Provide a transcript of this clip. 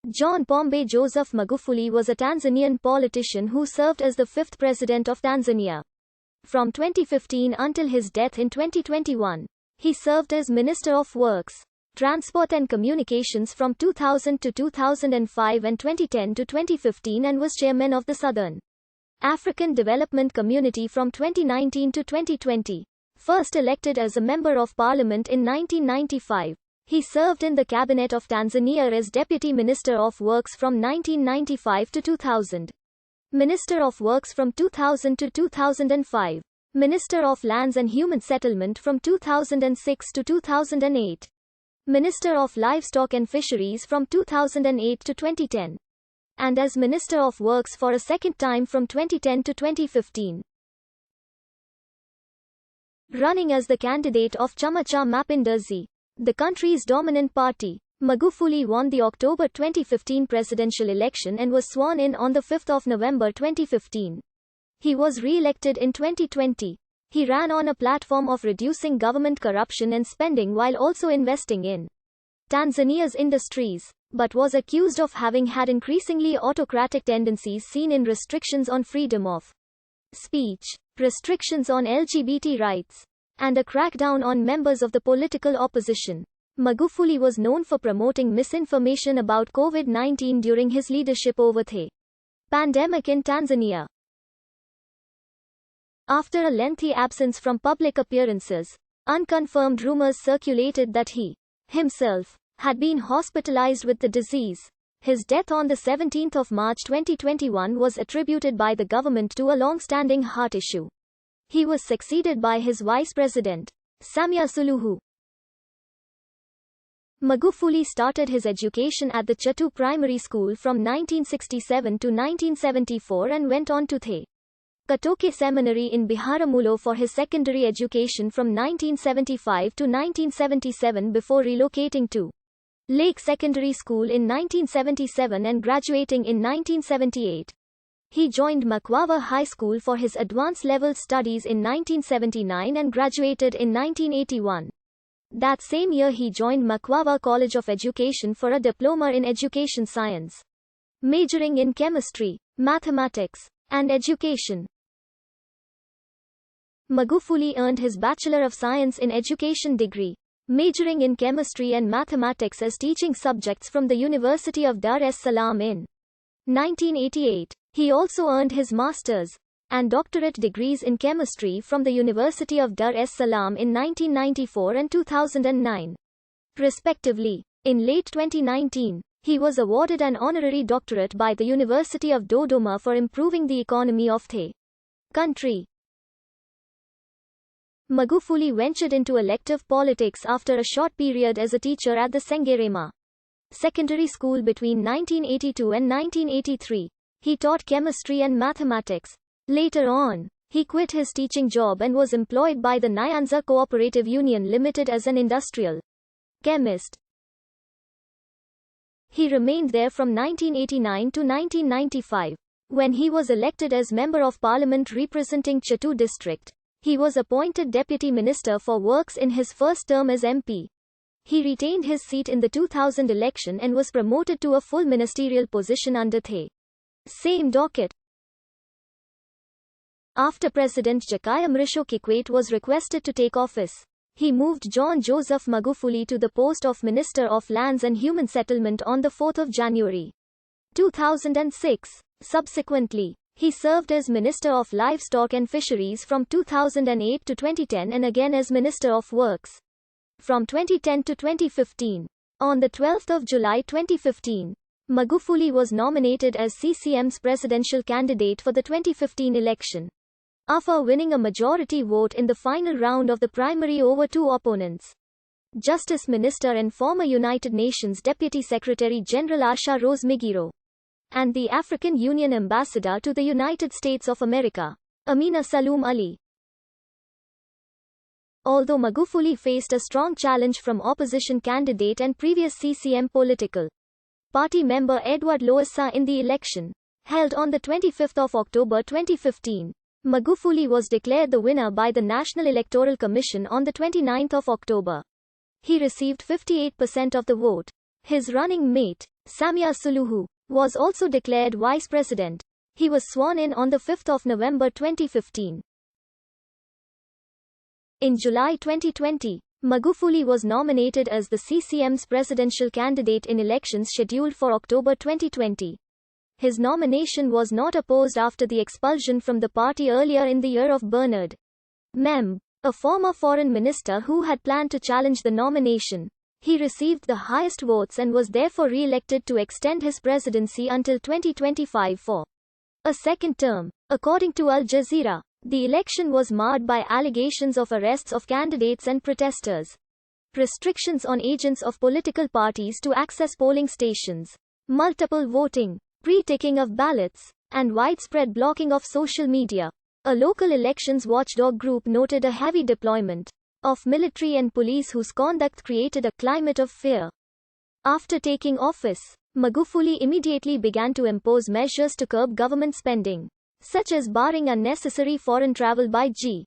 John Pombe Joseph Magufuli was a Tanzanian politician who served as the fifth president of Tanzania. From 2015 until his death in 2021, he served as Minister of Works, Transport and Communications from 2000 to 2005 and 2010 to 2015 and was chairman of the Southern African Development Community from 2019 to 2020. First elected as a Member of Parliament in 1995. He served in the Cabinet of Tanzania as Deputy Minister of Works from 1995 to 2000. Minister of Works from 2000 to 2005. Minister of Lands and Human Settlement from 2006 to 2008. Minister of Livestock and Fisheries from 2008 to 2010. And as Minister of Works for a second time from 2010 to 2015. Running as the candidate of Chama cha Mapinduzi, the country's dominant party, Magufuli won the October 2015 presidential election and was sworn in on 5 November 2015. He was re-elected in 2020. He ran on a platform of reducing government corruption and spending while also investing in Tanzania's industries, but was accused of having had increasingly autocratic tendencies seen in restrictions on freedom of speech, restrictions on LGBT rights, and a crackdown on members of the political opposition. Magufuli was known for promoting misinformation about COVID-19 during his leadership over the pandemic in Tanzania. After a lengthy absence from public appearances, unconfirmed rumors circulated that he, himself, had been hospitalized with the disease. His death on 17 March 2021 was attributed by the government to a long-standing heart issue. He was succeeded by his vice president, Samia Suluhu. Magufuli started his education at the Chatu Primary School from 1967 to 1974 and went on to the Katoke Seminary in Biharamulo for his secondary education from 1975 to 1977 before relocating to Lake Secondary School in 1977 and graduating in 1978. He joined Makwawa High School for his advanced level studies in 1979 and graduated in 1981. That same year he joined Makwawa College of Education for a diploma in education science, majoring in chemistry, mathematics, and education. Magufuli earned his Bachelor of Science in Education degree, majoring in chemistry and mathematics as teaching subjects from the University of Dar es Salaam in 1988. He also earned his master's and doctorate degrees in chemistry from the University of Dar es Salaam in 1994 and 2009, respectively. In late 2019, he was awarded an honorary doctorate by the University of Dodoma for improving the economy of the country. Magufuli ventured into elective politics after a short period as a teacher at the Sengerema Secondary School between 1982 and 1983. He taught chemistry and mathematics. Later on, he quit his teaching job and was employed by the Nyanza Cooperative Union Limited as an industrial chemist. He remained there from 1989 to 1995. When he was elected as Member of Parliament representing Chatu district, he was appointed Deputy Minister for Works in his first term as MP. He retained his seat in the 2000 election and was promoted to a full ministerial position under the same docket. After President Jakaya Mrisho Kikwete was requested to take office, he moved John Joseph Magufuli to the post of Minister of Lands and Human Settlement on 4 January 2006. Subsequently, he served as Minister of Livestock and Fisheries from 2008 to 2010 and again as Minister of Works from 2010 to 2015. On 12 July 2015, Magufuli was nominated as CCM's presidential candidate for the 2015 election, after winning a majority vote in the final round of the primary over two opponents, Justice Minister and former United Nations Deputy Secretary General Asha Rose Migiro, and the African Union Ambassador to the United States of America, Amina Saloom Ali. Although Magufuli faced a strong challenge from opposition candidate and previous CCM political party member Edward Lowassa in the election, held on 25 October 2015, Magufuli was declared the winner by the National Electoral Commission on 29 October. He received 58% of the vote. His running mate, Samia Suluhu, was also declared vice president. He was sworn in on 5 November 2015. In July 2020, Magufuli was nominated as the CCM's presidential candidate in elections scheduled for October 2020. His nomination was not opposed after the expulsion from the party earlier in the year of Bernard Membe, a former foreign minister who had planned to challenge the nomination. He received the highest votes and was therefore re-elected to extend his presidency until 2025 for a second term. According to Al Jazeera, the election was marred by allegations of arrests of candidates and protesters, restrictions on agents of political parties to access polling stations, multiple voting, pre-ticking of ballots, and widespread blocking of social media. A local elections watchdog group noted a heavy deployment of military and police whose conduct created a climate of fear. After taking office, Magufuli immediately began to impose measures to curb government spending, such as barring unnecessary foreign travel by G.